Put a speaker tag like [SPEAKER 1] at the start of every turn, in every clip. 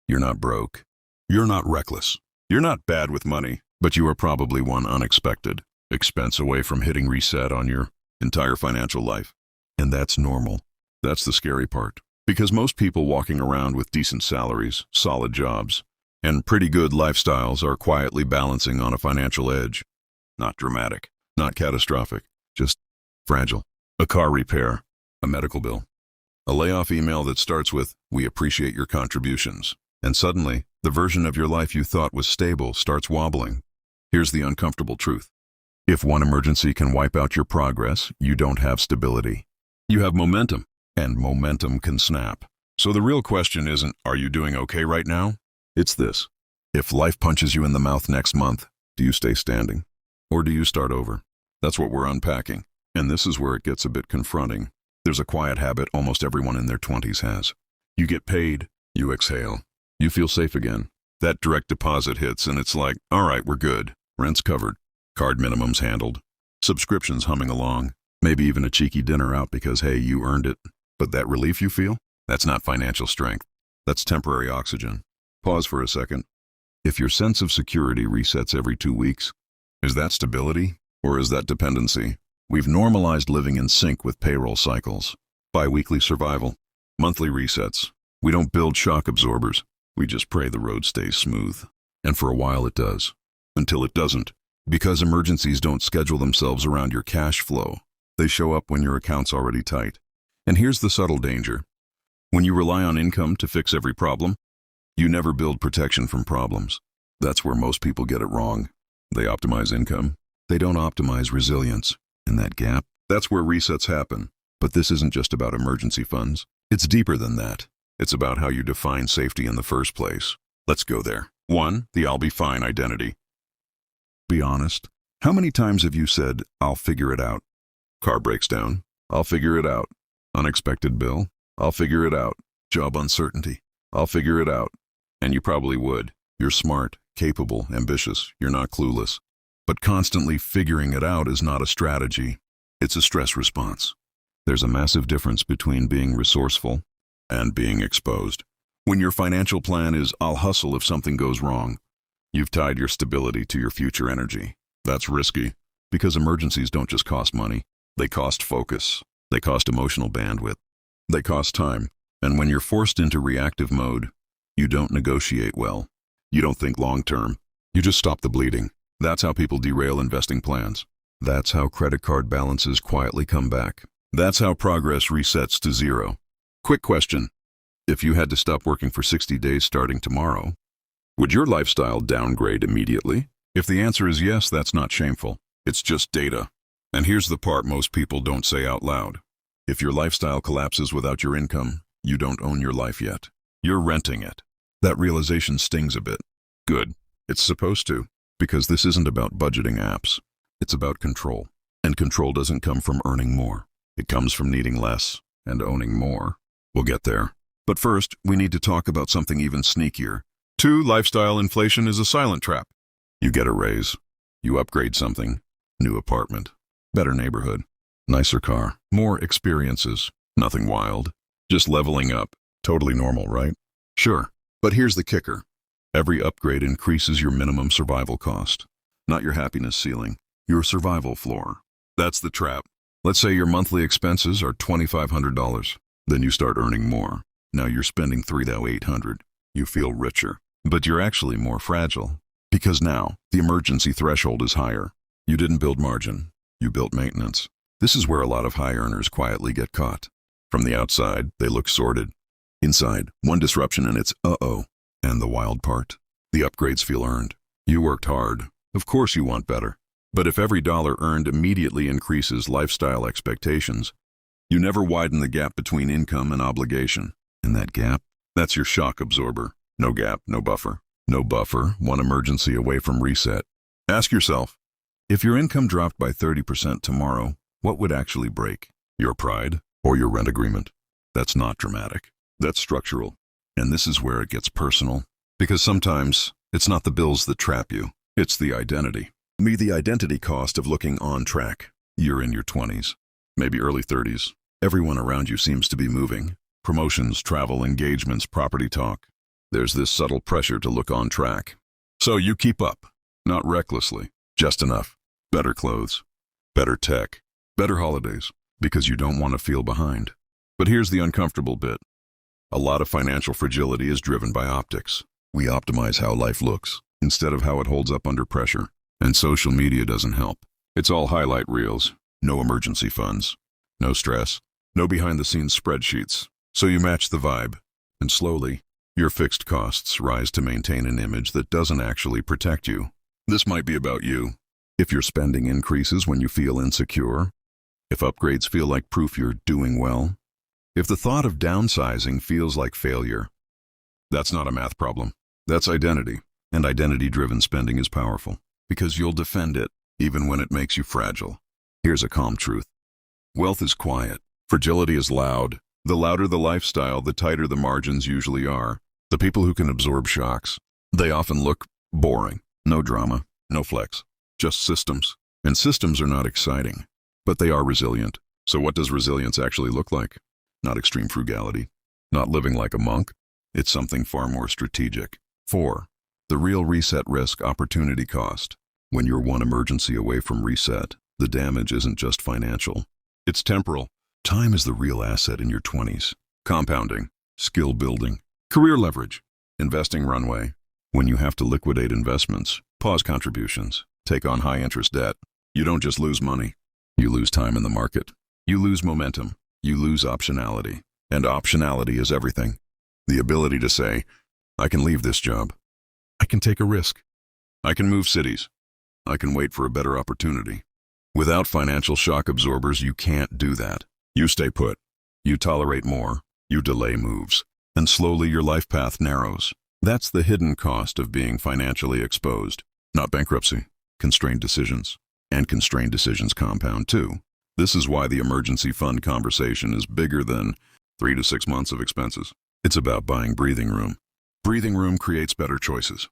[SPEAKER 1] You're not broke. You're not reckless. You're not bad with money, but you are probably one unexpected expense away from hitting reset on your entire financial life. And that's normal. That's the scary part. Because most people walking around with decent salaries, solid jobs, and pretty good lifestyles are quietly balancing on a financial edge. Not dramatic, not catastrophic, just fragile. A car repair, a medical bill, a layoff email that starts with, "We appreciate your contributions." And suddenly, the version of your life you thought was stable starts wobbling. Here's the uncomfortable truth. If one emergency can wipe out your progress, you don't have stability. You have momentum, and momentum can snap. So the real question isn't, are you doing okay right now? It's this. If life punches you in the mouth next month, do you stay standing? Or do you start over? That's what we're unpacking. And this is where it gets a bit confronting. There's a quiet habit almost everyone in their 20s has. You get paid, you exhale. You feel safe again. That direct deposit hits and it's like, all right, we're good. Rent's covered. Card minimums handled. Subscriptions humming along. Maybe even a cheeky dinner out because, hey, you earned it. But that relief you feel? That's not financial strength. That's temporary oxygen. Pause for a second. If your sense of security resets every 2 weeks, is that stability or is that dependency? We've normalized living in sync with payroll cycles, bi-weekly survival, monthly resets. We don't build shock absorbers. We just pray the road stays smooth. And for a while it does. Until it doesn't. Because emergencies don't schedule themselves around your cash flow. They show up when your account's already tight. And here's the subtle danger. When you rely on income to fix every problem, you never build protection from problems. That's where most people get it wrong. They optimize income. They don't optimize resilience. And that gap, that's where resets happen. But this isn't just about emergency funds. It's deeper than that. It's about how you define safety in the first place. Let's go there. 1. The I'll be fine identity. Be honest. How many times have you said, I'll figure it out? Car breaks down. I'll figure it out. Unexpected bill. I'll figure it out. Job uncertainty. I'll figure it out. And you probably would. You're smart, capable, ambitious. You're not clueless. But constantly figuring it out is not a strategy. It's a stress response. There's a massive difference between being resourceful and being exposed. When your financial plan is, I'll hustle if something goes wrong, you've tied your stability to your future energy. That's risky, because emergencies don't just cost money. They cost focus. They cost emotional bandwidth. They cost time. And when you're forced into reactive mode, you don't negotiate well. You don't think long-term. You just stop the bleeding. That's how people derail investing plans. That's how credit card balances quietly come back. That's how progress resets to zero. Quick question. If you had to stop working for 60 days starting tomorrow, would your lifestyle downgrade immediately? If the answer is yes, that's not shameful. It's just data. And here's the part most people don't say out loud. If your lifestyle collapses without your income, you don't own your life yet. You're renting it. That realization stings a bit. Good. It's supposed to. Because this isn't about budgeting apps. It's about control. And control doesn't come from earning more. It comes from needing less and owning more. We'll get there. But first, we need to talk about something even sneakier. 2. Lifestyle inflation is a silent trap. You get a raise. You upgrade something. New apartment. Better neighborhood. Nicer car. More experiences. Nothing wild. Just leveling up. Totally normal, right? Sure. But here's the kicker. Every upgrade increases your minimum survival cost. Not your happiness ceiling. Your survival floor. That's the trap. Let's say your monthly expenses are $2,500. Then you start earning more. Now you're spending $3,800. You feel richer. But you're actually more fragile. Because now, the emergency threshold is higher. You didn't build margin. You built maintenance. This is where a lot of high earners quietly get caught. From the outside, they look sorted. Inside, one disruption and it's uh-oh. And the wild part? The upgrades feel earned. You worked hard. Of course you want better. But if every dollar earned immediately increases lifestyle expectations, you never widen the gap between income and obligation. And that gap? That's your shock absorber. No gap, no buffer. No buffer, one emergency away from reset. Ask yourself, if your income dropped by 30% tomorrow, what would actually break? Your pride or your rent agreement? That's not dramatic. That's structural. And this is where it gets personal. Because sometimes it's not the bills that trap you. It's the identity. The identity cost of looking on track. You're in your 20s, maybe early 30s. Everyone around you seems to be moving. Promotions, travel, engagements, property talk. There's this subtle pressure to look on track. So you keep up, not recklessly, just enough. Better clothes, better tech, better holidays, because you don't want to feel behind. But here's the uncomfortable bit. A lot of financial fragility is driven by optics. We optimize how life looks instead of how it holds up under pressure. And social media doesn't help. It's all highlight reels, no emergency funds, no stress, no behind-the-scenes spreadsheets. So you match the vibe, and slowly, your fixed costs rise to maintain an image that doesn't actually protect you. This might be about you. If your spending increases when you feel insecure, if upgrades feel like proof you're doing well, if the thought of downsizing feels like failure, that's not a math problem. That's identity, and identity-driven spending is powerful, because you'll defend it even when it makes you fragile. Here's a calm truth. Wealth is quiet. Fragility is loud. The louder the lifestyle, the tighter the margins usually are. The people who can absorb shocks, they often look boring. No drama, no flex, just systems. And systems are not exciting, but they are resilient. So what does resilience actually look like? Not extreme frugality, not living like a monk. It's something far more strategic. 4. The real reset risk opportunity cost. When you're one emergency away from reset, the damage isn't just financial. It's temporal. Time is the real asset in your 20s. Compounding, skill building, career leverage, investing runway. When you have to liquidate investments, pause contributions, take on high-interest debt, you don't just lose money. You lose time in the market. You lose momentum. You lose optionality. And optionality is everything. The ability to say, I can leave this job. I can take a risk. I can move cities. I can wait for a better opportunity. Without financial shock absorbers, you can't do that. You stay put. You tolerate more. You delay moves. And slowly your life path narrows. That's the hidden cost of being financially exposed. Not bankruptcy, constrained decisions. And constrained decisions compound too. This is why the emergency fund conversation is bigger than 3 to 6 months of expenses. It's about buying breathing room. Breathing room creates better choices.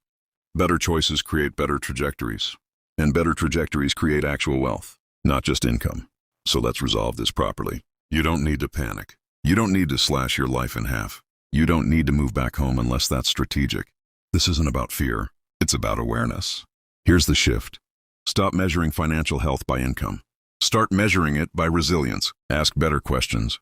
[SPEAKER 1] Better choices create better trajectories. And better trajectories create actual wealth, not just income. So let's resolve this properly. You don't need to panic. You don't need to slash your life in half. You don't need to move back home unless that's strategic. This isn't about fear. It's about awareness. Here's the shift. Stop measuring financial health by income. Start measuring it by resilience. Ask better questions.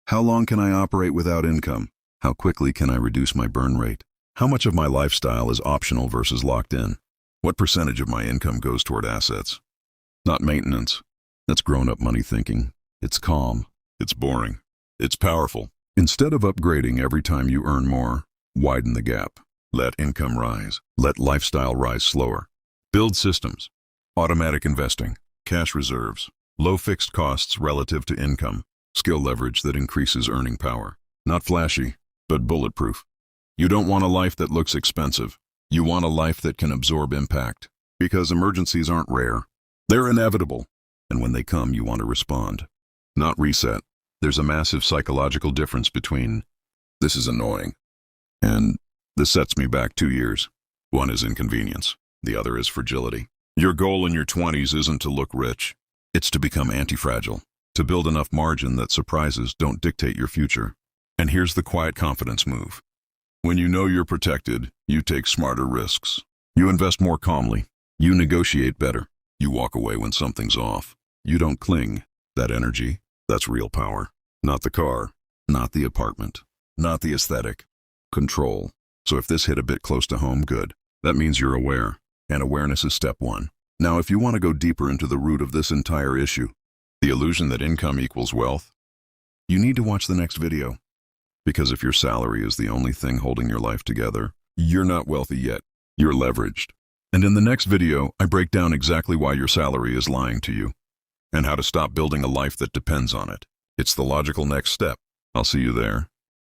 [SPEAKER 1] How long can I operate without income? How quickly can I reduce my burn rate? How much of my lifestyle is optional versus locked in? What percentage of my income goes toward assets? Not maintenance. That's grown-up money thinking. It's calm. It's boring. It's powerful. Instead of upgrading every time you earn more, widen the gap. Let income rise. Let lifestyle rise slower. Build systems. Automatic investing. Cash reserves. Low fixed costs relative to income. Skill leverage that increases earning power. Not flashy, but bulletproof. You don't want a life that looks expensive. You want a life that can absorb impact. Because emergencies aren't rare. They're inevitable. And when they come, you want to respond. Not reset. There's a massive psychological difference between, this is annoying, and this sets me back 2 years. One is inconvenience. The other is fragility. Your goal in your 20s isn't to look rich. It's to become anti-fragile. To build enough margin that surprises don't dictate your future. And here's the quiet confidence move. When you know you're protected, you take smarter risks. You invest more calmly. You negotiate better. You walk away when something's off. You don't cling. That energy, that's real power. Not the car, not the apartment, not the aesthetic. Control. So if this hit a bit close to home, good. That means you're aware. And awareness is step 1. Now, if you want to go deeper into the root of this entire issue, the illusion that income equals wealth, you need to watch the next video. Because if your salary is the only thing holding your life together, you're not wealthy yet. You're leveraged. And in the next video, I break down exactly why your salary is lying to you and how to stop building a life that depends on it. It's the logical next step. I'll see you there.